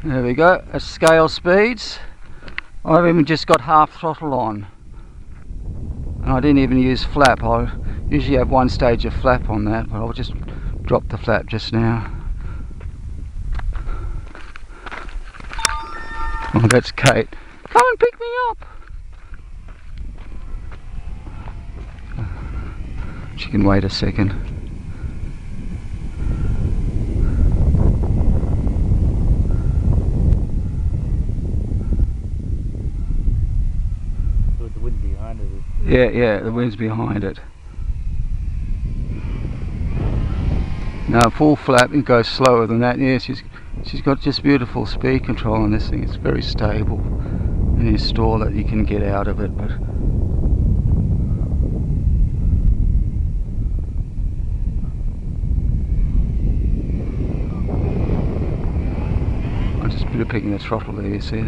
There we go, at scale speeds. I've even just got half throttle on. And I didn't even use flap. I usually have one stage of flap on that, but I'll just drop the flap just now. Oh, that's Kate. Come and pick me up! She can wait a second. With the wind behind it. Yeah, the wind's behind it. Now full flap, it goes slower than that. Yeah, she's got just beautiful speed control on this thing. It's very stable and install that you can get out of it, but I'm just picking the throttle there, you see.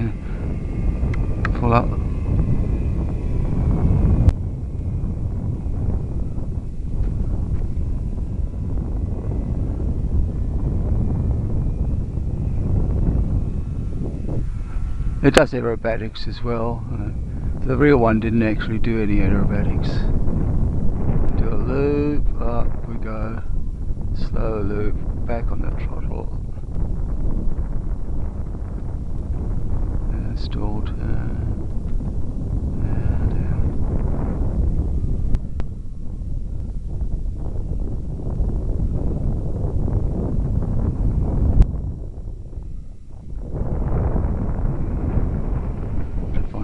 Full up. It does aerobatics as well. The real one didn't actually do any aerobatics. Do a loop, up we go, slow loop, back on the throttle, and stall turn, and down.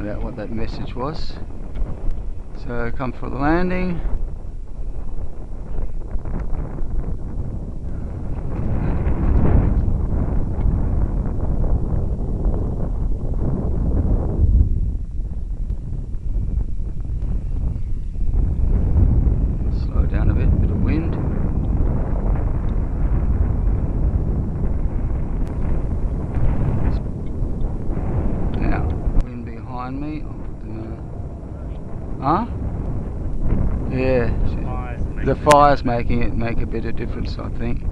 Out what that message was. So come for the landing. Slow down a bit of wind. Now me. Huh? Yeah. The fire's making it make a bit of difference, I think.